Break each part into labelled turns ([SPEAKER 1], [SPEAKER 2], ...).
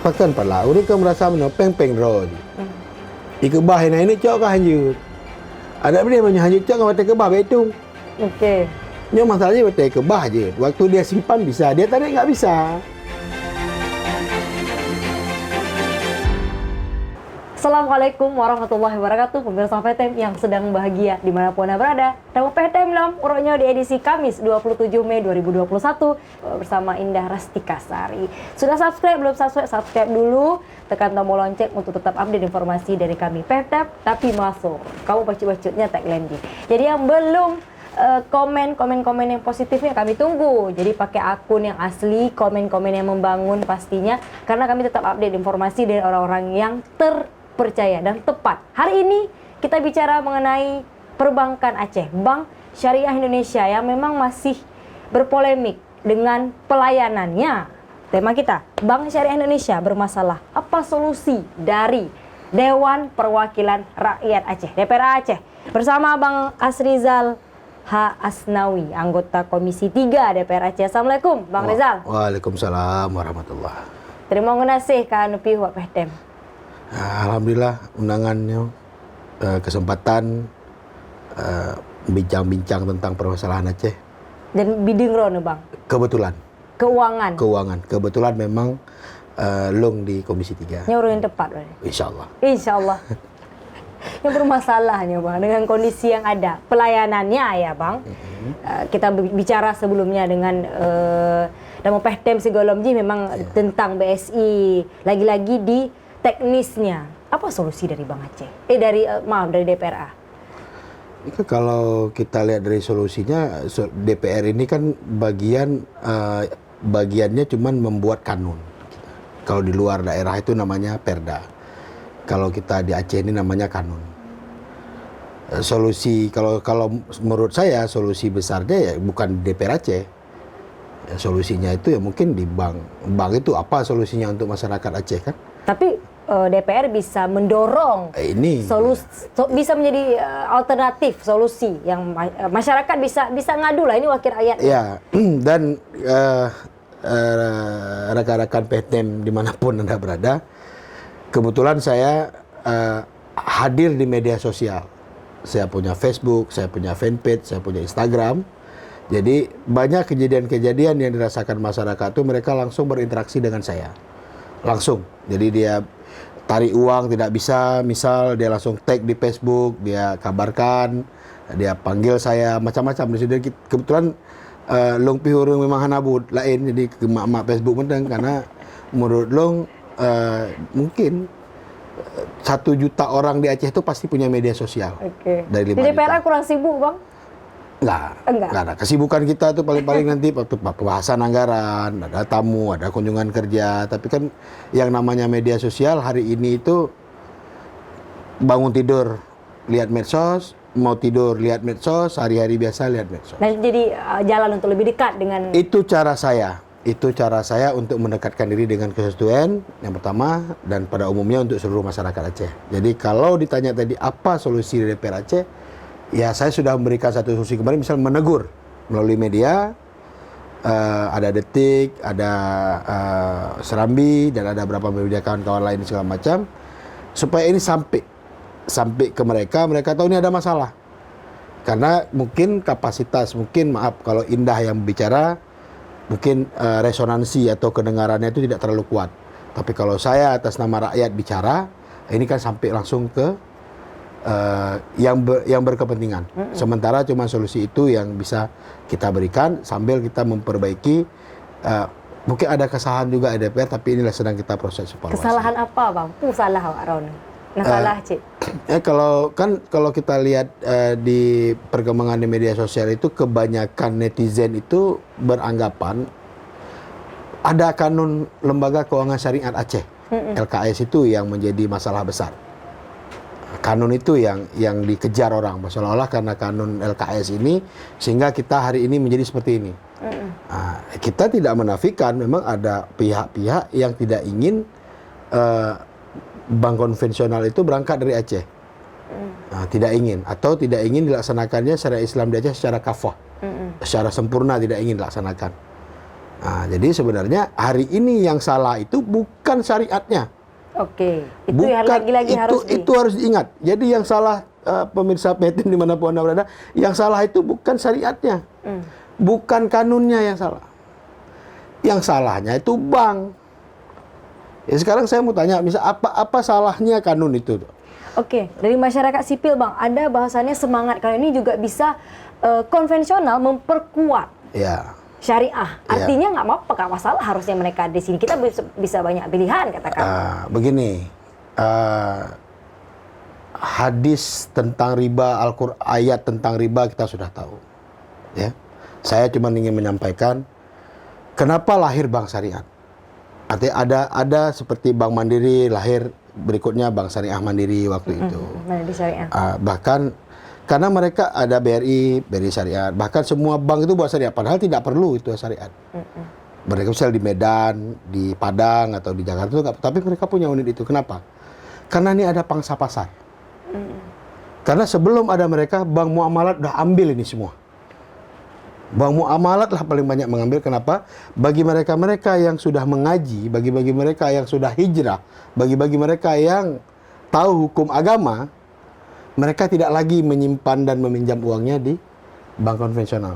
[SPEAKER 1] pakan pala uri ke merasa meno peng ro iku bah ini cok ka hanjut ada dia banyak hanjut cok ka ke bah betung.
[SPEAKER 2] Oke.
[SPEAKER 1] Nyo masalahnya betul ke bah je waktu dia simpan bisa dia tarik nggak bisa.
[SPEAKER 2] Assalamualaikum warahmatullahi wabarakatuh, pemirsa PTM yang sedang bahagia dimanapun Anda berada. Nama PTM dalam urutnya di edisi Kamis 27 Mei 2021 bersama Indah Rastika Sari. Sudah subscribe? Belum subscribe? Subscribe dulu, tekan tombol lonceng untuk tetap update informasi dari kami PTM. Tapi masuk, kamu baca-bacanya tagline di. Jadi yang belum komen yang positifnya kami tunggu. Jadi pakai akun yang asli, komen-komen yang membangun pastinya, karena kami tetap update informasi dari orang-orang yang terpercaya dan tepat. Hari ini kita bicara mengenai perbankan Aceh, Bank Syariah Indonesia yang memang masih berpolemik dengan pelayanannya. Tema kita, Bank Syariah Indonesia bermasalah. Apa solusi dari Dewan Perwakilan Rakyat Aceh, DPRA Aceh, bersama Bang Asrizal H. Asnawi, anggota Komisi 3 DPR Aceh. Assalamualaikum, Bang Rizal.
[SPEAKER 1] Waalaikumsalam warahmatullahi.
[SPEAKER 2] Terima kasih kan Upi Wak Pehtem.
[SPEAKER 1] Alhamdulillah undangannya, kesempatan bincang-bincang tentang permasalahan Aceh.
[SPEAKER 2] Dan biding rono Bang.
[SPEAKER 1] Kebetulan.
[SPEAKER 2] Keuangan.
[SPEAKER 1] Kebetulan memang long di Komisi 3.
[SPEAKER 2] Nyuruh yang tepat.
[SPEAKER 1] Insyaallah.
[SPEAKER 2] Insyaallah. Yang bermasalahnya Bang, dengan kondisi yang ada, pelayanannya ya Bang. Kita bicara sebelumnya dengan Damo Pehtem Sigolomji memang tentang BSI, lagi-lagi di teknisnya. Apa solusi dari Bang Aceh? Dari DPRA?
[SPEAKER 1] Itu kalau kita lihat dari solusinya, DPR ini kan bagiannya cuman membuat kanun. Kalau di luar daerah itu namanya perda. Kalau kita di Aceh ini namanya kanun. Solusi kalau menurut saya solusi besarnya ya bukan di DPR Aceh. Ya, solusinya itu ya mungkin di bank. Bank itu apa solusinya untuk masyarakat Aceh kan?
[SPEAKER 2] Tapi DPR bisa mendorong bisa menjadi alternatif solusi yang masyarakat bisa ngadu lah, ini wakil rakyat.
[SPEAKER 1] Ya, dan rekan-rekan PTM dimanapun Anda berada, kebetulan saya hadir di media sosial. Saya punya Facebook, saya punya fanpage, saya punya Instagram. Jadi banyak kejadian-kejadian yang dirasakan masyarakat itu mereka langsung berinteraksi dengan saya. Langsung. Jadi dia tarik uang tidak bisa, misal dia langsung tag di Facebook, dia kabarkan, dia panggil saya macam-macam. Jadi kebetulan long pihurung memang hanabud lain, jadi mak Facebook menteng karena menurut long mungkin 1 juta orang di Aceh itu pasti punya media sosial.
[SPEAKER 2] Oke.
[SPEAKER 1] Dari 5
[SPEAKER 2] di DPRA
[SPEAKER 1] juta.
[SPEAKER 2] kurang sibuk Bang?
[SPEAKER 1] Enggak ada. Kesibukan kita tuh paling-paling nanti pembahasan anggaran, ada tamu, ada kunjungan kerja. Tapi kan yang namanya media sosial hari ini itu bangun tidur lihat medsos, mau tidur lihat medsos, hari-hari biasa lihat medsos.
[SPEAKER 2] Dan jadi jalan untuk lebih dekat dengan...
[SPEAKER 1] Itu cara saya untuk mendekatkan diri dengan konstituen yang pertama, dan pada umumnya untuk seluruh masyarakat Aceh. Jadi kalau ditanya tadi apa solusi dari DPR Aceh, ya saya sudah memberikan satu solusi kemarin, misal menegur melalui media, ada Detik, ada Serambi, dan ada beberapa media kawan-kawan lain segala macam, supaya ini sampai ke mereka tahu ini ada masalah. Karena mungkin kapasitas, maaf kalau Indah yang bicara, mungkin resonansi atau kedengarannya itu tidak terlalu kuat. Tapi kalau saya atas nama rakyat bicara, ini kan sampai langsung ke yang berkepentingan. Sementara cuma solusi itu yang bisa kita berikan sambil kita memperbaiki. Mungkin ada kesalahan juga di DPR, tapi inilah sedang kita proses evaluasi.
[SPEAKER 2] Kesalahan apa Bang? Salah Wak Ron. Salah Cik.
[SPEAKER 1] Kalau kita lihat di perkembangan di media sosial itu, kebanyakan netizen itu beranggapan ada kanun Lembaga Keuangan Syariah Aceh, LKS itu yang menjadi masalah besar. Kanun itu yang dikejar orang, seolah-olah karena kanun LKS ini sehingga kita hari ini menjadi seperti ini. Kita tidak menafikan memang ada pihak-pihak yang tidak ingin bank konvensional itu berangkat dari Aceh. Tidak ingin, atau tidak ingin dilaksanakannya syariat Islam di Aceh secara kafah, secara sempurna tidak ingin dilaksanakan. Nah, jadi sebenarnya hari ini yang salah itu bukan syariatnya.
[SPEAKER 2] Oke, itu yang lagi-lagi
[SPEAKER 1] itu harus diingat. Jadi yang salah pemirsa PTM dimanapun Anda berada, yang salah itu bukan syariatnya, bukan kanunnya yang salah. Yang salahnya itu bank. Ya sekarang saya mau tanya, misal apa salahnya kanun itu?
[SPEAKER 2] Oke, dari masyarakat sipil Bang, ada bahasanya semangat kalau ini juga bisa konvensional memperkuat syariah. Artinya nggak apa-apa, nggak masalah harusnya mereka di sini. Kita bisa banyak pilihan katakan.
[SPEAKER 1] Begini, hadis tentang riba, ayat tentang riba kita sudah tahu. Ya, saya cuma ingin menyampaikan kenapa lahir bank syariah. Artinya ada seperti Bank Mandiri lahir, berikutnya Bank Syariah Mandiri waktu itu.
[SPEAKER 2] Mandiri Syariah.
[SPEAKER 1] Bahkan karena mereka ada BRI Syariah, bahkan semua bank itu buat syariah, padahal tidak perlu itu syariat. Mereka misal di Medan, di Padang atau di Jakarta itu tapi mereka punya unit itu. Kenapa? Karena ini ada pangsa pasar. Karena sebelum ada mereka, Bank Muamalat udah ambil ini semua. Bank Muamalat lah paling banyak mengambil. Kenapa? Bagi mereka-mereka yang sudah mengaji, bagi mereka yang sudah hijrah, bagi mereka yang tahu hukum agama, mereka tidak lagi menyimpan dan meminjam uangnya di bank konvensional.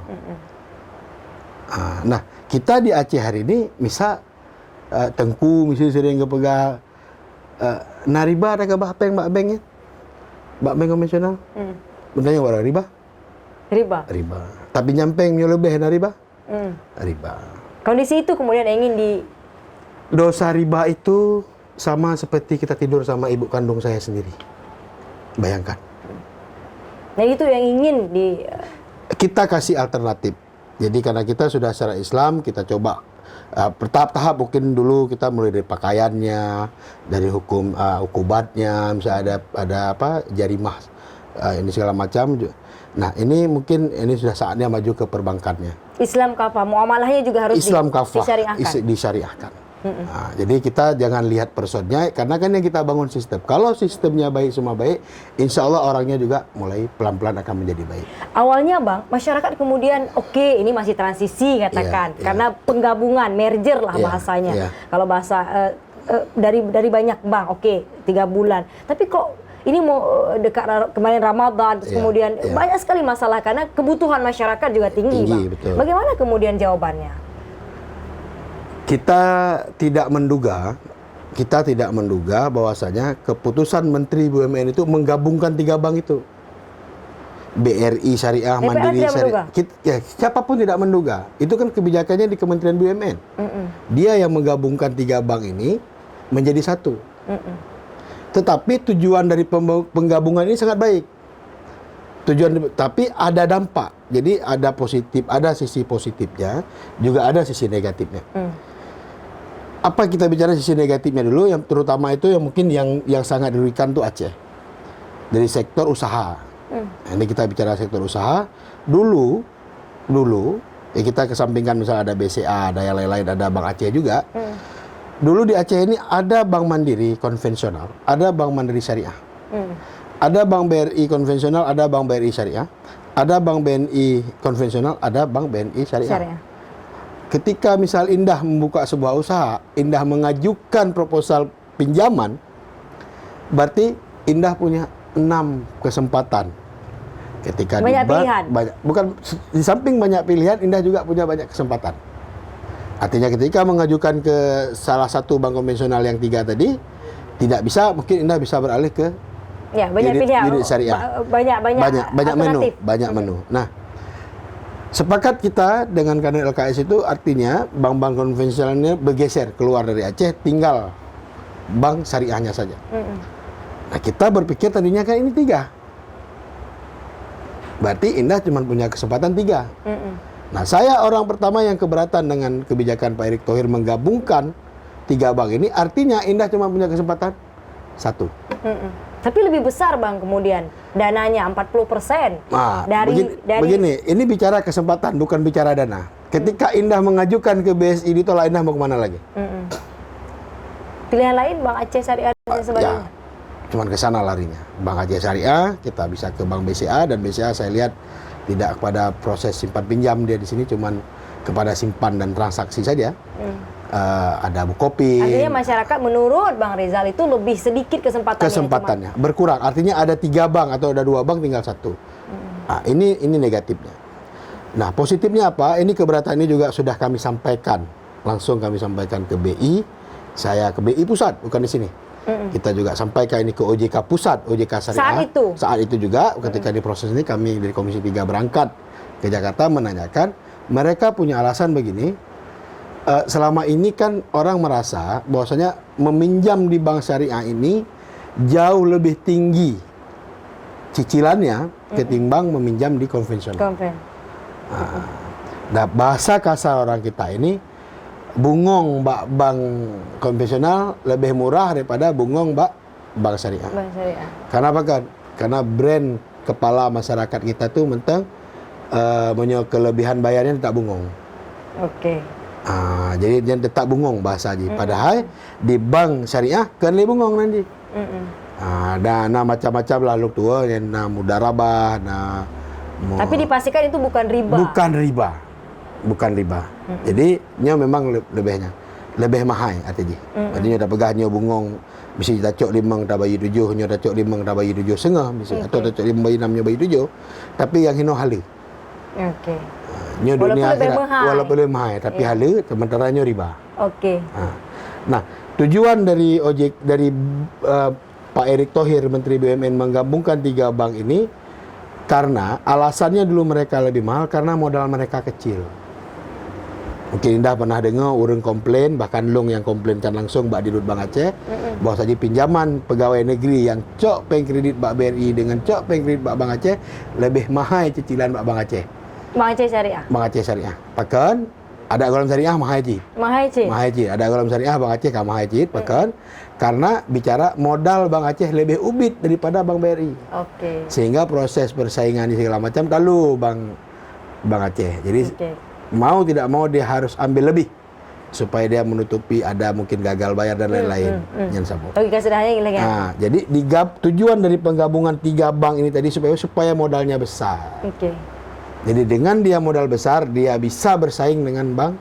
[SPEAKER 1] Nah, kita di Aceh hari ini, misal Tengku misalnya sering kepegang nariba ada ke bank banknya? Bank konvensional? Benarnya orang riba? Riba. Tapi nyampeng lebih na riba? Riba.
[SPEAKER 2] Kondisi itu kemudian ingin
[SPEAKER 1] dosa riba itu sama seperti kita tidur sama ibu kandung saya sendiri. Bayangkan.
[SPEAKER 2] Nah itu yang ingin
[SPEAKER 1] kita kasih alternatif. Jadi karena kita sudah secara Islam, kita coba bertahap-tahap. Mungkin dulu kita mulai dari pakaiannya, dari hukum ukubatnya, misalnya ada apa jarimah, ini segala macam. Nah ini mungkin ini sudah saatnya maju ke perbankannya.
[SPEAKER 2] Islam kafah, muamalahnya juga harus
[SPEAKER 1] Islam kafah,
[SPEAKER 2] disyariahkan.
[SPEAKER 1] Nah, jadi kita jangan lihat personnya, karena kan yang kita bangun sistem. Kalau sistemnya baik, semua baik, insya Allah orangnya juga mulai pelan-pelan akan menjadi baik.
[SPEAKER 2] Awalnya Bang, masyarakat kemudian ini masih transisi katakan, karena penggabungan, merger lah bahasanya. Kalau bahasa dari banyak bank, 3 bulan. Tapi kok ini mau dekat kemarin Ramadan, terus kemudian banyak sekali masalah karena kebutuhan masyarakat juga tinggi Bang.
[SPEAKER 1] Betul.
[SPEAKER 2] Bagaimana kemudian jawabannya?
[SPEAKER 1] Kita tidak menduga bahwasanya keputusan Menteri BUMN itu menggabungkan 3 bank itu. BRI Syariah, Mandiri Syariah. Siapapun tidak menduga. Itu kan kebijakannya di Kementerian BUMN. Dia yang menggabungkan 3 bank ini menjadi satu. Tetapi tujuan dari penggabungan ini sangat baik. Tapi ada dampak. Jadi ada positif, ada sisi positifnya, juga ada sisi negatifnya. Apa kita bicara sisi negatifnya dulu, yang terutama itu yang mungkin yang sangat dirugikan tuh Aceh. Dari sektor usaha. Ini kita bicara sektor usaha. Dulu ya kita kesampingkan misalnya ada BCA, ada yang lain-lain, ada Bank Aceh juga. Dulu di Aceh ini ada Bank Mandiri konvensional, ada Bank Mandiri Syariah. Ada Bank BRI konvensional, ada Bank BRI Syariah. Ada Bank BNI konvensional, ada Bank BNI Syariah. Ketika misal Indah membuka sebuah usaha, Indah mengajukan proposal pinjaman, berarti Indah punya 6 kesempatan. Ketika
[SPEAKER 2] banyak pilihan.
[SPEAKER 1] Bukan di samping banyak pilihan, Indah juga punya banyak kesempatan. Artinya ketika mengajukan ke salah satu bank konvensional yang 3 tadi, tidak bisa, mungkin Indah bisa beralih ke
[SPEAKER 2] banyak pilihan.
[SPEAKER 1] Unit syariah. Banyak menu. Nah, sepakat kita dengan kanun LKS itu artinya bank-bank konvensionalnya bergeser keluar dari Aceh, tinggal bank syariahnya saja. Nah, kita berpikir tadinya kan ini 3. Berarti Indah cuma punya kesempatan 3. Nah, saya orang pertama yang keberatan dengan kebijakan Pak Erick Thohir menggabungkan 3 bank ini, artinya Indah cuma punya kesempatan 1.
[SPEAKER 2] Tapi lebih besar Bang kemudian dananya 40%.
[SPEAKER 1] Nah, begini, ini bicara kesempatan bukan bicara dana. Ketika Indah mengajukan ke BSI ditolak, Indah mau kemana lagi?
[SPEAKER 2] Pilihan lain Bank Aceh Syariah dan sebagainya.
[SPEAKER 1] Cuman ke sana larinya. Bank Aceh Syariah, kita bisa ke Bank BCA, dan BCA saya lihat tidak pada proses simpan pinjam, dia di sini cuman kepada simpan dan transaksi saja. Ada bukopin.
[SPEAKER 2] Artinya masyarakat menurut Bang Rizal itu lebih sedikit
[SPEAKER 1] kesempatannya berkurang. Artinya ada 3 bank atau ada 2 bank tinggal 1. Nah, ini negatifnya. Nah, positifnya apa? Ini keberatan ini juga sudah kami sampaikan. Langsung kami sampaikan ke BI. Saya ke BI pusat, bukan di sini. Kita juga sampaikan ini ke OJK pusat, OJK Syariah. Saat itu juga ketika di proses ini kami dari Komisi 3 berangkat ke Jakarta menanyakan, mereka punya alasan begini. Selama ini kan orang merasa bahwasanya meminjam di bank syariah ini jauh lebih tinggi cicilannya ketimbang meminjam di konvensional. Nah, bahasa kasar orang kita ini, bungong bank konvensional lebih murah daripada bungong bank syariah. Kenapa kan? Karena brand kepala masyarakat kita tuh mentang kelebihan bayarnya tak bungong. Jadi dia tetap bungong bahasa Haji. Padahal di bank syariah kan lebih bungong nanti. Dan macam-macam lah lu tua yang mudarabah,
[SPEAKER 2] tapi dipastikan itu bukan riba. Bukan riba. Jadi nya memang lebih mahal artinya. Artinya dah pegahnya bungong mesti tak cok 5 tak bayi 7, nya tak cok 5 tak bayi 7 setengah mesti atau tak cok 5 bayi 6 nya bayi 7. Tapi yang hino hala. Nya dunia walaupun lebih mahal tapi hala sementara nya riba. Nah, tujuan dari Pak Erick Thohir Menteri BUMN menggabungkan 3 bank ini karena alasannya dulu mereka lebih mahal karena modal mereka kecil. Mungkin Indah pernah dengar orang komplain, bahkan Long yang komplainkan langsung Mbak Dirut Bank Aceh, bahwa saja pinjaman pegawai negeri yang cok peng kredit Mbak BRI dengan cok peng kredit Mbak Bank Aceh lebih mahal cicilan Mbak Bank Aceh. Bank Aceh Syariah. Bahkan ada golongan syariah mahal haji. Ada golongan syariah Bank Aceh kan mahal haji. Bahkan karena bicara modal Bank Aceh lebih ubit daripada Bank BRI. Sehingga proses persaingan di segala macam lalu Bank Aceh. Jadi mau tidak mau dia harus ambil lebih supaya dia menutupi ada mungkin gagal bayar dan lain-lain. Jadi tujuan dari penggabungan 3 bank ini tadi supaya modalnya besar. Jadi dengan dia modal besar, dia bisa bersaing dengan bank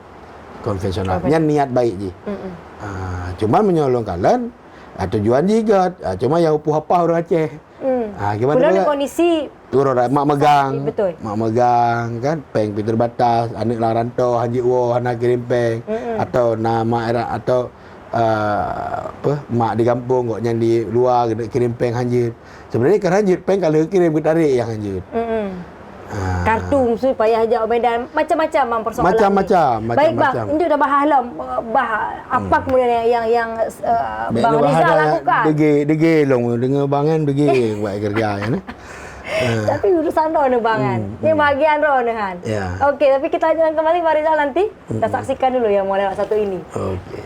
[SPEAKER 2] konvensional. Nya niat baik je. Cuma menyolong kalian tujuan juga. Cuma yang upuh apa orang Aceh. Gimana juga kondisi
[SPEAKER 1] mak megang kan peng pintu batas, anak larantau haji wo anak kirim peng atau nama era atau mak di kampung kok yang di luar kirim peng hanjit. Sebenarnya kan hanjit peng kalau kirim ke tarik yang hanjit.
[SPEAKER 2] Kartu supaya ajak medan macam-macam persoalan. Baik bang, ini dah bahas apa kemudian yang Bang Rizal lakukan.
[SPEAKER 1] Dege long dengar bangan dege buat kerja ya.
[SPEAKER 2] Tapi urusan roh bangan. Ini bagian roh kan. Okey, tapi kita jalan kembali Bang Rizal nanti. Kita saksikan dulu yang model satu ini.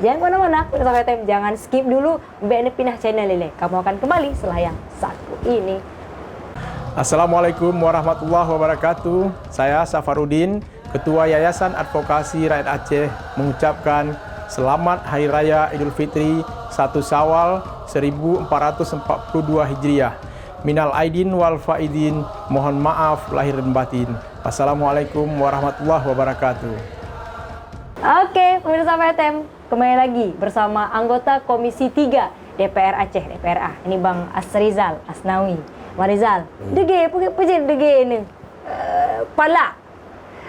[SPEAKER 2] Jangan kemana-mana, sampai time jangan skip dulu. Biar pindah channel ini. Kamu akan kembali setelah yang satu ini.
[SPEAKER 3] Assalamualaikum warahmatullahi wabarakatuh. Saya Safarudin, Ketua Yayasan Advokasi Rakyat Aceh mengucapkan Selamat Hari Raya Idul Fitri 1 Syawal 1442 Hijriah. Minal aidin wal faidin, mohon maaf lahir dan batin. Assalamualaikum warahmatullahi wabarakatuh.
[SPEAKER 2] Oke, pemirsa PTM, kembali lagi bersama anggota Komisi 3 DPR Aceh, DPRA. Ini Bang Asrizal Asnawi. Bang Rizal, dege ini palak.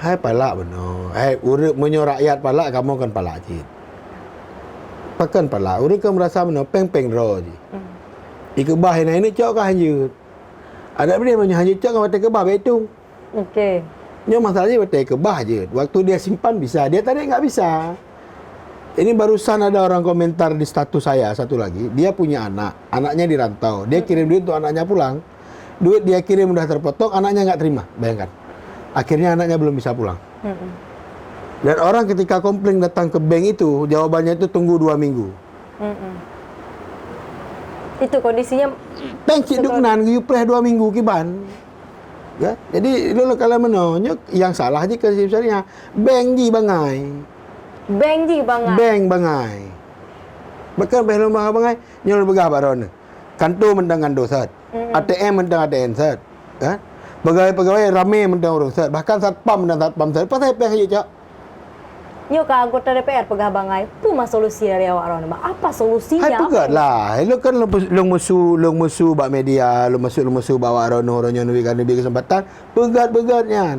[SPEAKER 1] Hai palak benar. Hai urip menyo rakyat palak kamu kan palak cit. Pakan palak urip kan merasa benar peng-peng ro ji. Ikebah ini cok kah hanjut. Ada benda menyo hanjut cok kata kebah betung. Nyo masalahnya betul kebah je. Waktu dia simpan bisa, dia tadi enggak bisa. Ini barusan ada orang komentar di status saya satu lagi, dia punya anaknya di rantau, dia kirim duit untuk anaknya pulang. Duit dia kirim udah terpotong, anaknya nggak terima, bayangkan. Akhirnya anaknya belum bisa pulang. Dan orang ketika komplain datang ke bank itu, jawabannya itu tunggu 2 minggu.
[SPEAKER 2] Itu kondisinya
[SPEAKER 1] bank ciduk nan you preh 2 minggu kiban. Ya, jadi lo kalau menonyok yang salah aja ke sebenarnya bank ji bangai. Bank bangai. Bahkan belum bangai, nyol begah baron. Kantor mendangan dosat. ATM mendang ATM set. Kan? Pegawai-pegawai ramai mendang urus set. Bahkan satpam dan satpam set. Pasal apa yang cak?
[SPEAKER 2] Nyo ke anggota DPR pegah bangai, puma solusi dari awak ron bang. Apa solusinya?
[SPEAKER 1] Hai pegat lah. Lu kan long musuh bak media, lu musuh bawa rono kan lebih kesempatan, pegat-pegatnya.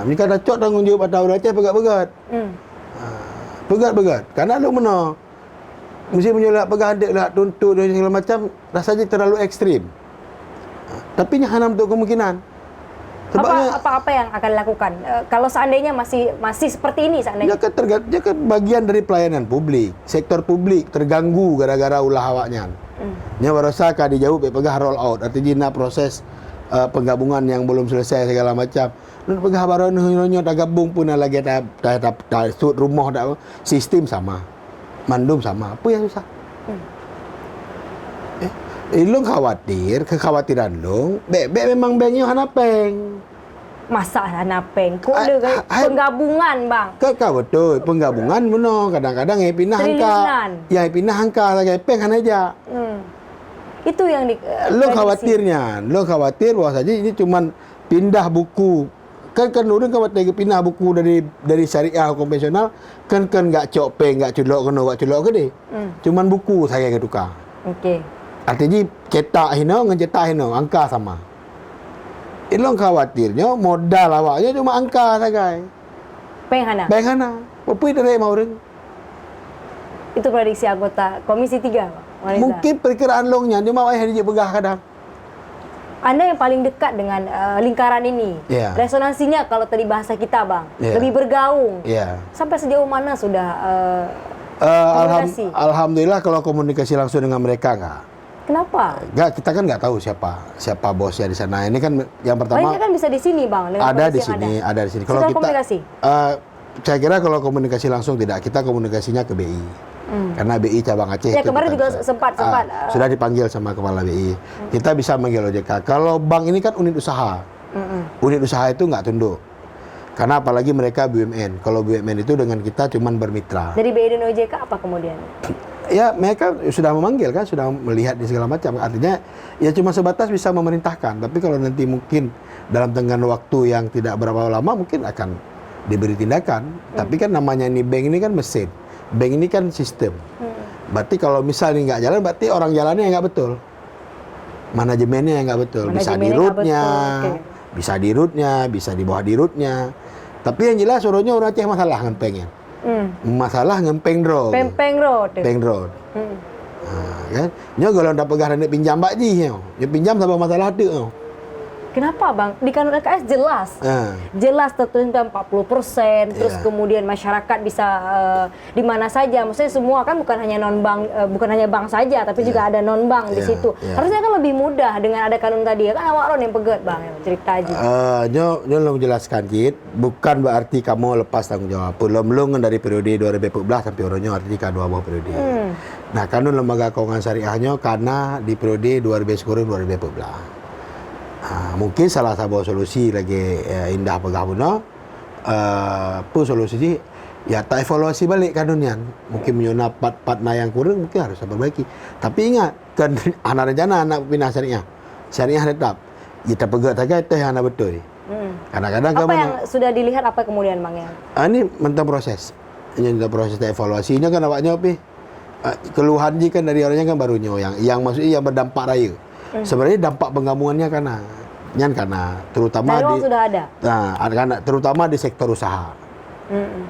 [SPEAKER 1] Ni kan dah cok tanggung jawab atau Aceh pegat-pegat. Pegat-pegat. Karena lu mana mesti menyolak pegang adik lah, tuntut dan segala macam, rasanya terlalu ekstrim. Tapi nya hanam untuk kemungkinan. Sebabnya
[SPEAKER 2] Apa yang akan dilakukan kalau seandainya masih seperti ini seandainya?
[SPEAKER 1] dia kan bagian dari pelayanan publik, sektor publik terganggu gara-gara ulah awaknya. Nya barasa ka dijawab pegah roll out, artinya proses penggabungan yang belum selesai segala macam. Nun pegah baru nyo dah gabung pun lagi dah sud rumah dah sistem sama. Mandum sama. Apa yang susah? Long khawatir, kekhawatiran long, bek memang banknya hanapeng.
[SPEAKER 2] Masa hanapeng? Kok ada penggabungan bang?
[SPEAKER 1] Kau betul, penggabungan benar. Kadang-kadang yang pindah angka. Yang pindah angka lagi peng kan aja.
[SPEAKER 2] Itu yang di
[SPEAKER 1] Lo khawatirnya, lo khawatir bahwa saja ini cuman pindah buku. Kan orang khawatir pindah buku dari syariah konvensional kan enggak cok peng, enggak culok gede. Cuman buku saya ke tukar.
[SPEAKER 2] Okey.
[SPEAKER 1] Artinya cetak hino, angka sama. Ilong khawatirnya modal awaknya cuma angka saja.
[SPEAKER 2] Peng hana.
[SPEAKER 1] Apa dari mau orang?
[SPEAKER 2] Itu prediksi anggota Komisi 3, Bang.
[SPEAKER 1] Mungkin perkiraan longnya cuma ayah dia pegah kadang.
[SPEAKER 2] Anda yang paling dekat dengan lingkaran ini.
[SPEAKER 1] Yeah.
[SPEAKER 2] Resonansinya kalau tadi bahasa kita, Bang, lebih bergaung. Sampai sejauh mana sudah komunikasi?
[SPEAKER 1] Alhamdulillah kalau komunikasi langsung dengan mereka enggak.
[SPEAKER 2] Kenapa?
[SPEAKER 1] Enggak, kita kan enggak tahu siapa bosnya di sana. Ini kan yang pertama.
[SPEAKER 2] Paling kan bisa di sini, Bang.
[SPEAKER 1] Ada di sini. Kalau
[SPEAKER 2] sudah
[SPEAKER 1] kita
[SPEAKER 2] komunikasi?
[SPEAKER 1] Saya kira kalau komunikasi langsung tidak, kita komunikasinya ke BI. Karena BI cabang Aceh.
[SPEAKER 2] Ya, kemarin juga sempat.
[SPEAKER 1] Sudah dipanggil sama kepala BI. Kita bisa manggil OJK. Kalau bank ini kan unit usaha. Unit usaha itu enggak tunduk. Karena apalagi mereka BUMN. Kalau BUMN itu dengan kita cuman bermitra.
[SPEAKER 2] Dari BI dan OJK apa kemudian?
[SPEAKER 1] Ya, mereka sudah memanggil kan, sudah melihat di segala macam. Artinya ya cuma sebatas bisa memerintahkan. Tapi kalau nanti mungkin dalam tenggang waktu yang tidak berapa lama mungkin akan diberi tindakan. Tapi kan namanya ini bank ini kan mesin. Bank ini kan sistem. Berarti kalau misalnya nggak jalan, berarti orang jalannya yang nggak betul. Manajemennya yang nggak betul. Bisa di rootnya, bisa di rootnya, bisa di bawah di rootnya. Tapi yang jelas suruhnya orang Aceh masalah ngempengnya. Masalah ngempeng road.
[SPEAKER 2] Peng road.
[SPEAKER 1] Kan? Nyo kalau ndak pegah nak pinjam bak ji nyo. Nyo pinjam sama masalah tu.
[SPEAKER 2] Kenapa, Bang? Di kanun LKS jelas. Jelas tertuliskan 40%, terus kemudian masyarakat bisa di mana saja. Maksudnya semua kan bukan hanya non-bank, bukan hanya bank saja, tapi juga ada non-bank di situ. Harusnya kan lebih mudah dengan ada kanun tadi. Kan awak Ron yang pegat, Bang, cerita aja.
[SPEAKER 1] Nyo lo menjelaskan, Cid, bukan berarti kamu lepas tanggung jawab. Belum dari periode 2014 sampai orangnya arti dua buah periode. Nah, kanun lembaga keuangan syariahnya karena di periode 2010-2014. Mungkin salah satu solusi lagi indah pegah puno pun solusi ya tak evaluasi balik kanunnya. Mungkin menyona part-partna yang kurang mungkin harus perbaiki. Tapi ingat kan anak rencana anak pindah syariah tetap kita pegat saja itu yang anak betul. Kadang-kadang
[SPEAKER 2] apa yang sudah dilihat apa kemudian, Bang, ya?
[SPEAKER 1] Ini tentang proses. Ini tentang proses evaluasinya kan awaknya keluhan kan dari orangnya kan barunya yang maksudnya yang berdampak raya. Sebenarnya dampak penggabungannya karena terutama
[SPEAKER 2] sudah ada.
[SPEAKER 1] Karena terutama di sektor usaha.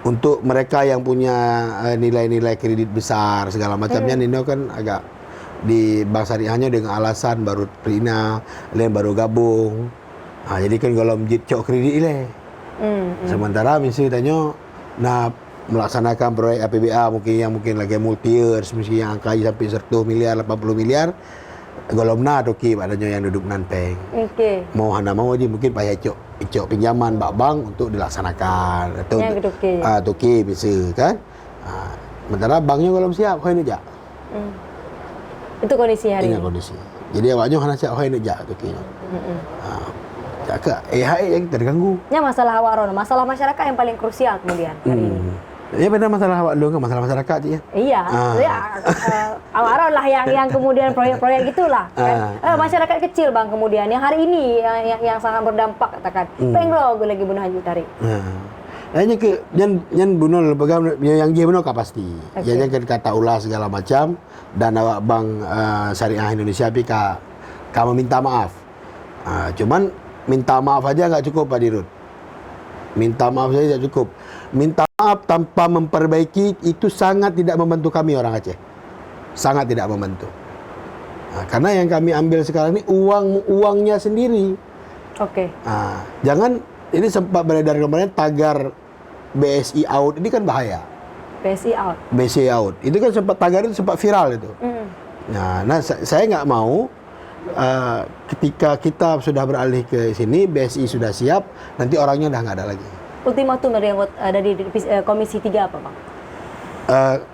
[SPEAKER 1] Untuk mereka yang punya nilai-nilai kredit besar segala macamnya, Nino kan agak di bank syariahnya dengan alasan baru Rina, lain baru gabung. Jadi kan kalau menjit cok kredit ile. Sementara misalnya melaksanakan proyek APBA mungkin lagi multi years, mungkin yang angka sampai 100 miliar, 80 miliar. Golomna toki maknanya yang duduk nanpeng. Mau hana mau aja mungkin payah icok pinjaman bank untuk dilaksanakan atau toki bisa kan. Sementara banknya kalau siap hoy nejak.
[SPEAKER 2] Itu kondisi hari ini.
[SPEAKER 1] Kondisi. Jadi awaknya hana siap hoy nejak toki. Jaka yang terganggu.
[SPEAKER 2] Ya masalah awak Ron, masalah masyarakat yang paling krusial kemudian hari ini.
[SPEAKER 1] Ya benar masalah awak dulu kan masalah masyarakat je.
[SPEAKER 2] Iya. Awak Ron lah yang kemudian proyek-proyek gitulah. Kan? Masyarakat kecil, Bang, kemudian yang hari ini yang sangat berdampak katakan. Pengrog lagi bunuh Haji Tarik.
[SPEAKER 1] Hanya ke nyan bunol pegang yang dia bunol pasti.
[SPEAKER 2] Okay.
[SPEAKER 1] Yang kata ulah segala macam dan awak bank syariah Indonesia pi ka meminta maaf. Cuman minta maaf aja nggak cukup Pak Dirut. Minta maaf saja tidak cukup. Minta maaf tanpa memperbaiki itu sangat tidak membantu kami orang Aceh. Sangat tidak membantu. Karena yang kami ambil sekarang ini uangnya sendiri.
[SPEAKER 2] Oke.
[SPEAKER 1] Jangan, ini sempat beredar kemarin tagar BSI out, ini kan bahaya.
[SPEAKER 2] BSI out.
[SPEAKER 1] BSI out, itu kan sempat tagar itu sempat viral itu. Nah saya nggak mau ketika kita sudah beralih ke sini, BSI sudah siap, nanti orangnya udah nggak ada lagi.
[SPEAKER 2] Ultimatum dari yang ada di Komisi 3 apa, Bang?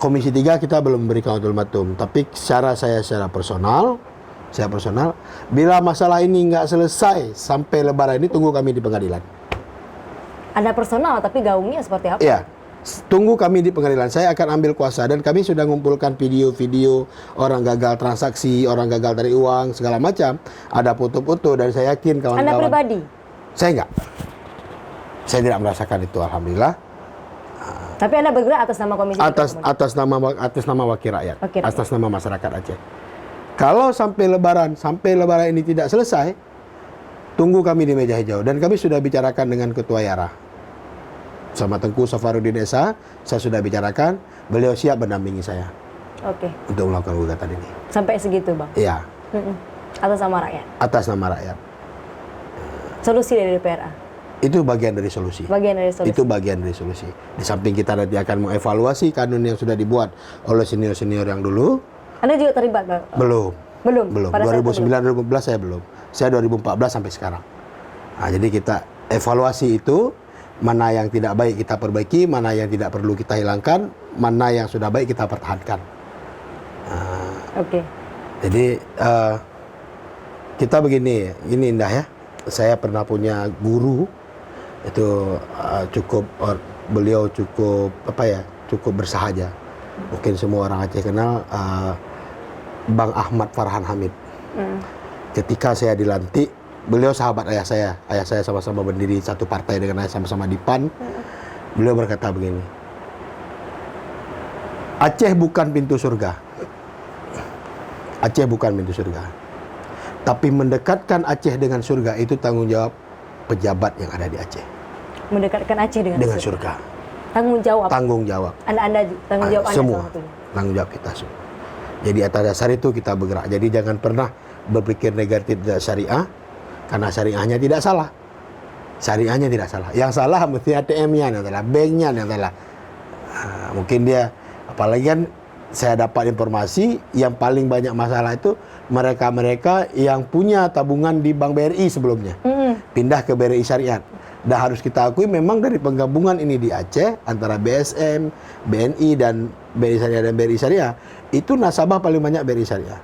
[SPEAKER 1] Komisi 3 kita belum memberikan ultimatum, tapi secara personal, bila masalah ini nggak selesai sampai Lebaran ini, tunggu kami di pengadilan.
[SPEAKER 2] Ada personal, tapi gaungnya seperti apa?
[SPEAKER 1] Iya, tunggu kami di pengadilan. Saya akan ambil kuasa dan kami sudah mengumpulkan video-video orang gagal transaksi, orang gagal dari uang, segala macam. Ada foto-foto dan saya yakin kawan-kawan.
[SPEAKER 2] Anda pribadi?
[SPEAKER 1] Saya enggak. Saya tidak merasakan itu, alhamdulillah.
[SPEAKER 2] Tapi Anda bergerak atas nama komisi?
[SPEAKER 1] Atas nama wakil rakyat,
[SPEAKER 2] Wakil rakyat.
[SPEAKER 1] atas nama masyarakat Aceh. Kalau sampai Lebaran ini tidak selesai, tunggu kami di meja hijau. Dan kami sudah bicarakan dengan Ketua Yara. Sama Tengku Safarudin Esa, saya sudah bicarakan, beliau siap mendampingi saya.
[SPEAKER 2] Oke.
[SPEAKER 1] Untuk melakukan gugatan ini.
[SPEAKER 2] Sampai segitu, Bang?
[SPEAKER 1] Iya.
[SPEAKER 2] Atas nama rakyat?
[SPEAKER 1] Atas nama rakyat.
[SPEAKER 2] Solusi dari DPRA?
[SPEAKER 1] Itu bagian dari solusi.
[SPEAKER 2] Bagian dari solusi?
[SPEAKER 1] Itu bagian dari solusi. Di samping kita nanti akan mengevaluasi kanun yang sudah dibuat oleh senior-senior yang dulu.
[SPEAKER 2] Anda juga terlibat, Bang?
[SPEAKER 1] Belum.
[SPEAKER 2] Pada
[SPEAKER 1] 2009-2014 saya belum. Saya 2014 sampai sekarang. Nah, jadi kita evaluasi itu, mana yang tidak baik kita perbaiki, mana yang tidak perlu kita hilangkan, mana yang sudah baik kita pertahankan.
[SPEAKER 2] Oke.
[SPEAKER 1] Jadi kita begini, ini indah ya. Saya pernah punya guru itu beliau cukup bersahaja. Mungkin semua orang Aceh kenal Bang Ahmad Farhan Hamid. Ketika saya dilantik, beliau sahabat ayah saya. Ayah saya sama-sama berdiri satu partai dengan ayah, sama-sama di PAN. Beliau berkata begini, Aceh bukan pintu surga. Aceh bukan pintu surga. Tapi mendekatkan Aceh dengan surga itu tanggung jawab pejabat yang ada di Aceh.
[SPEAKER 2] Mendekatkan Aceh dengan
[SPEAKER 1] surga.
[SPEAKER 2] Tanggung jawab?
[SPEAKER 1] Tanggung jawab.
[SPEAKER 2] Anda tanggung jawab Anda
[SPEAKER 1] semua. Tanggung jawab kita semua. Jadi atas dasar itu kita bergerak. Jadi jangan pernah berpikir negatif dari syariah, karena syariahnya tidak salah. Syariahnya tidak salah. Yang salah mesti ATM-nya yang salah, banknya yang salah. Mungkin dia, apalagi kan saya dapat informasi yang paling banyak masalah itu mereka-mereka yang punya tabungan di Bank BRI sebelumnya. Pindah ke BRI Syariat. Dan harus kita akui memang dari penggabungan ini di Aceh antara BSM, BNI dan BRI Syariah dan BRI Syariah, itu nasabah paling banyak BRI Syariah.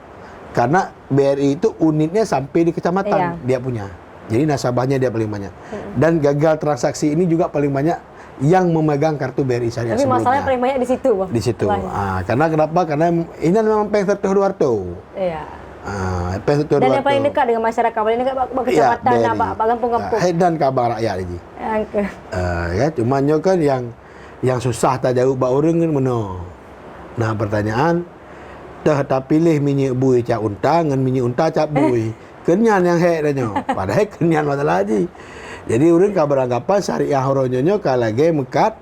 [SPEAKER 1] Karena BRI itu unitnya sampai di kecamatan dia punya. Jadi nasabahnya dia paling banyak. Dan gagal transaksi ini juga paling banyak yang memegang kartu BRI Syariah
[SPEAKER 2] tapi
[SPEAKER 1] sebelumnya.
[SPEAKER 2] masalahnya paling banyak di situ, Bang.
[SPEAKER 1] Di situ. Karena kenapa? Karena ini memang Pengser Duarto.
[SPEAKER 2] Iya.
[SPEAKER 1] Pengser Duarto.
[SPEAKER 2] Dan yang paling dekat dengan masyarakat, paling dekat kecamatan, Pak kampung-kampung.
[SPEAKER 1] Dan kabar rakyat ini. Ya, cuma kan yang susah tak jauh bak orang kan meno. Nah, pertanyaan tak pilih minyak bui cak unta ngan minyak unta cak bui. Kenyan yang hek danyo. Padahal kenyan masalah haji. Jadi orang ka beranggapan syariah horonyo kalage mekat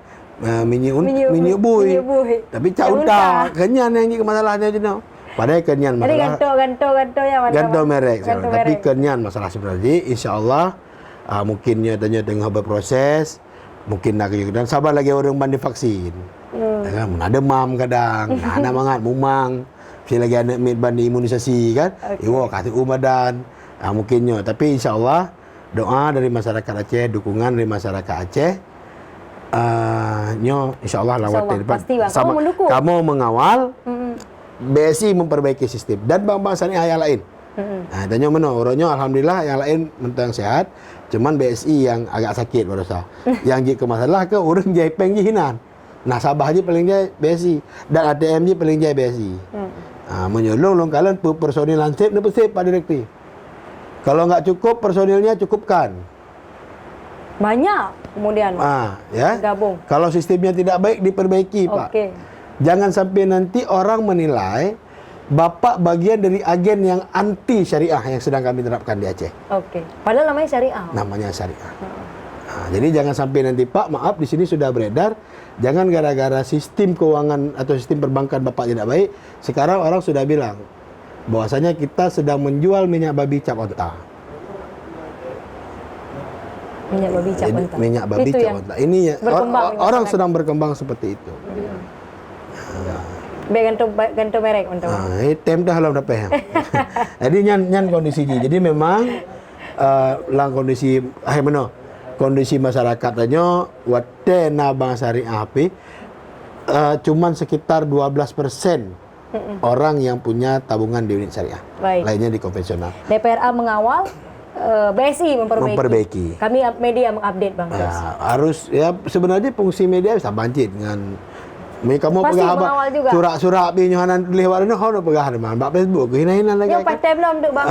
[SPEAKER 1] minyak bui. Tapi cak unta kenyan yang jadi masalahnya jeno. Padahal kenyan masalah.
[SPEAKER 2] Jadi ganto ya mana.
[SPEAKER 1] Ganto merek. Tapi kenyan masalah sebenarnya. Insyaallah mungkinnya tengah berproses. Mungkin nak dan sabar lagi orang mandi vaksin. Ada demam kadang, anak mangat mumang. Mesti lagi anak bandi imunisasi kan. Iwo kasih umadan. Mungkinnya, tapi insyaallah doa dari masyarakat Aceh, dukungan dari masyarakat Aceh. Insyaallah lawat depan.
[SPEAKER 2] Kamu mendukung.
[SPEAKER 1] Kamu mengawal. BSI memperbaiki sistem dan bank-bank syariah yang lain. Nah, tanya mana orangnya alhamdulillah yang lain mentang sehat, cuman BSI yang agak sakit berasa. Yang jadi masalah ke orang jai pengjihinan. Nasabah je paling jai BSI dan ATM je paling jai BSI. Menyolong kalian personil lansip ni bersih Pak Direktur. Kalau enggak cukup personilnya cukupkan.
[SPEAKER 2] Banyak kemudian
[SPEAKER 1] Ya.
[SPEAKER 2] gabung.
[SPEAKER 1] Kalau sistemnya tidak baik diperbaiki, Pak.
[SPEAKER 2] Oke.
[SPEAKER 1] Jangan sampai nanti orang menilai Bapak bagian dari agen yang anti syariah yang sedang kami terapkan di Aceh.
[SPEAKER 2] Oke. Padahal namanya syariah.
[SPEAKER 1] Namanya syariah. Jadi jangan sampai nanti, Pak, maaf, di sini sudah beredar, jangan gara-gara sistem keuangan atau sistem perbankan Bapak tidak baik, sekarang orang sudah bilang bahwasanya kita sedang menjual minyak babi cap onta.
[SPEAKER 2] Minyak babi cap
[SPEAKER 1] Jadi,
[SPEAKER 2] onta.
[SPEAKER 1] minyak babi
[SPEAKER 2] Itu
[SPEAKER 1] cap
[SPEAKER 2] yang
[SPEAKER 1] onta. Ini ya,
[SPEAKER 2] berkembang di
[SPEAKER 1] orang
[SPEAKER 2] masyarakat.
[SPEAKER 1] sedang berkembang seperti itu.
[SPEAKER 2] gantung merek untuk.
[SPEAKER 1] Tem dah lah dapat. Jadi nyan kondisi ni. Jadi memang lang kondisi mana? Kondisi masyarakatnya wate na bang syariah api cuman sekitar 12% orang yang punya tabungan di unit syariah.
[SPEAKER 2] Baik.
[SPEAKER 1] Lainnya di konvensional.
[SPEAKER 2] DPRA mengawal, BSI
[SPEAKER 1] Memperbaiki.
[SPEAKER 2] Kami media mengupdate Bang.
[SPEAKER 1] Ya, harus ya sebenarnya fungsi media bisa banjir dengan kamu
[SPEAKER 2] Pasti
[SPEAKER 1] pegah
[SPEAKER 2] mengawal juga.
[SPEAKER 1] surat-surat pinjaman lewat ini kau pegah mana? Bak Facebook hina-hina lagi.
[SPEAKER 2] Yang pasti belum untuk Bang.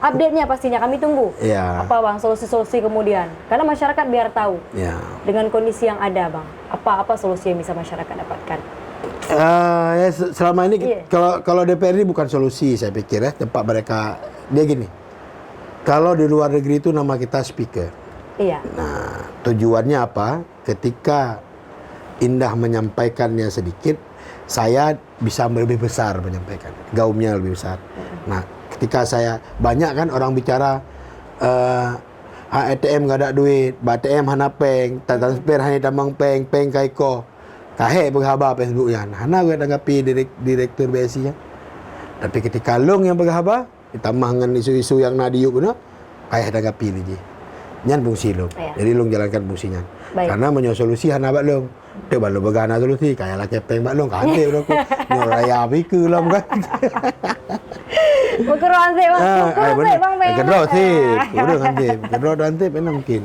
[SPEAKER 2] Update-nya pastinya kami tunggu.
[SPEAKER 1] Ya.
[SPEAKER 2] Apa Bang solusi-solusi kemudian? Karena masyarakat biar tahu
[SPEAKER 1] Ya.
[SPEAKER 2] dengan kondisi yang ada Bang. Apa solusi yang bisa masyarakat dapatkan?
[SPEAKER 1] Ya, selama ini
[SPEAKER 2] Iya.
[SPEAKER 1] kalau DPR ini bukan solusi saya pikir ya, tempat mereka dia gini. Kalau di luar negeri itu nama kita speaker.
[SPEAKER 2] Iya.
[SPEAKER 1] Nah, tujuannya apa? Ketika Indah menyampaikannya sedikit, saya bisa lebih besar menyampaikan. Gaumnya lebih besar. Nah, ketika saya banyak kan orang bicara ATM nggak ada duit, ATM hana peng, transfer hanya tambang peng kaiko. Kahe berhabar Facebooknya. Hana gue tanggapi direktur BSI ya. Tapi ketika long yang berhabar, ditambah dengan isu-isu yang nadiuk benar, kayak tanggapi ni je. Nyan fungsi long.
[SPEAKER 2] Ya.
[SPEAKER 1] Jadi long jalankan fungsinya.
[SPEAKER 2] Baik.
[SPEAKER 1] Karena menyo solusi hana bak long. Dia balu bergana solusi kayak lah kepeng bak long kante long ko. Nyo raya pikir lah kan.
[SPEAKER 2] Berkeruan sih Bang. Berkeruan sih Bang.
[SPEAKER 1] Kedua sih. Udah kante. Kedua nanti pernah mungkin.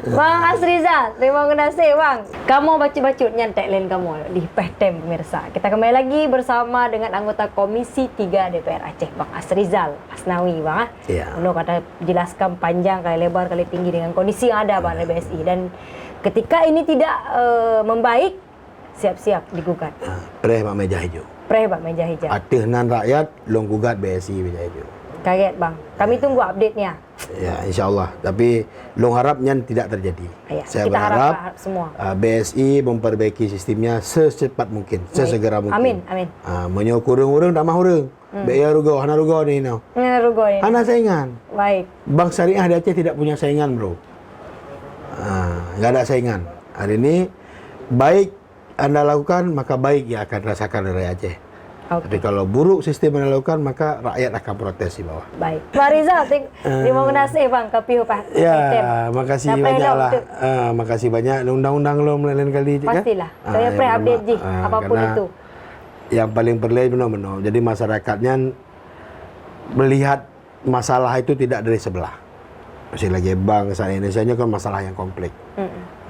[SPEAKER 2] Bang Asrizal, terima kasih Bang. Kamu bacut-bacut nyantek lain kamu di Pehtem pemirsa. Kita kembali lagi bersama dengan anggota Komisi 3 DPR Aceh, Bang Asrizal Asnawi, Bang.
[SPEAKER 1] Iya.
[SPEAKER 2] Udah kata jelaskan panjang kali lebar kali tinggi dengan kondisi yang ada Bang di BSI, dan ketika ini tidak membaik, siap-siap digugat.
[SPEAKER 1] Preh mak meja hijau.
[SPEAKER 2] Preh Bang meja hijau.
[SPEAKER 1] Atihnan rakyat long gugat BSI meja hijau.
[SPEAKER 2] Kaget Bang. Kami tunggu update-nya.
[SPEAKER 1] Ya, insyaAllah. Tapi long harapnya tidak terjadi.
[SPEAKER 2] Ya,
[SPEAKER 1] Saya
[SPEAKER 2] kita
[SPEAKER 1] berharap
[SPEAKER 2] harap semua.
[SPEAKER 1] BSI memperbaiki sistemnya secepat mungkin, sesegera mungkin.
[SPEAKER 2] Amin, amin.
[SPEAKER 1] Menyo kurung-kurung tak mah urung. Beya rugo, hana rugo ni no.
[SPEAKER 2] Rugo ini.
[SPEAKER 1] Hana saingan.
[SPEAKER 2] Baik.
[SPEAKER 1] Bank Syariah di Aceh tidak punya saingan, bro. Nggak ada saingan. Hari ini baik Anda lakukan, maka baik yang akan rasakan dari Aceh. Tapi kalau buruk sistem yang dilakukan, maka rakyat akan protes di bawah.
[SPEAKER 2] Baik. Pak Rizal, terima kasih Bang Kepiu Pak.
[SPEAKER 1] Ya, makasih banyak lah. Makasih banyak. Undang-undang lo lain kali kan?
[SPEAKER 2] Pastilah. Saya pre-update ji, apapun itu.
[SPEAKER 1] Yang paling perlu benar-benar. Jadi masyarakatnya melihat masalah itu tidak dari sebelah. Masih lagi bangsa Indonesia kan masalah yang kompleks.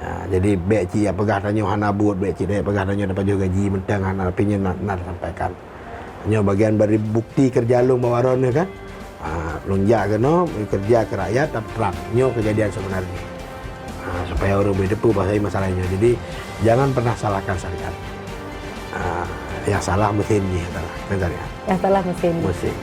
[SPEAKER 1] Jadi beci ya pegah tanya hana buat beci dia pegah tanya dapat juga gaji mentang hana pinya nak sampaikan. Hanya bagian beri bukti kerja long bawaron kan. Lonjak ke no kerja ke rakyat terang nyo kejadian sebenarnya. Supaya orang berdepu bahasa masalahnya. Jadi jangan pernah salahkan syariat. Yang salah mesin je syariat.
[SPEAKER 2] Yang salah mesin.
[SPEAKER 1] Mesin.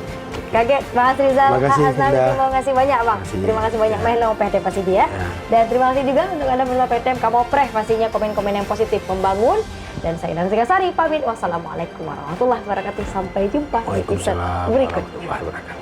[SPEAKER 2] Kaget Bang Asrizal Asnawi,
[SPEAKER 1] Indah.
[SPEAKER 2] terima kasih banyak Bang. Terima kasih banyak Melo PTM pasti dia. Dan terima kasih juga untuk Anda pemirsa PTM kamu preh pastinya komen-komen yang positif membangun. Dan saya Nantika Sari pamit. Wassalamualaikum warahmatullahi wabarakatuh. Sampai jumpa di episode
[SPEAKER 1] Waalaikumsalam
[SPEAKER 2] berikut.
[SPEAKER 1] warahmatullahi wabarakatuh.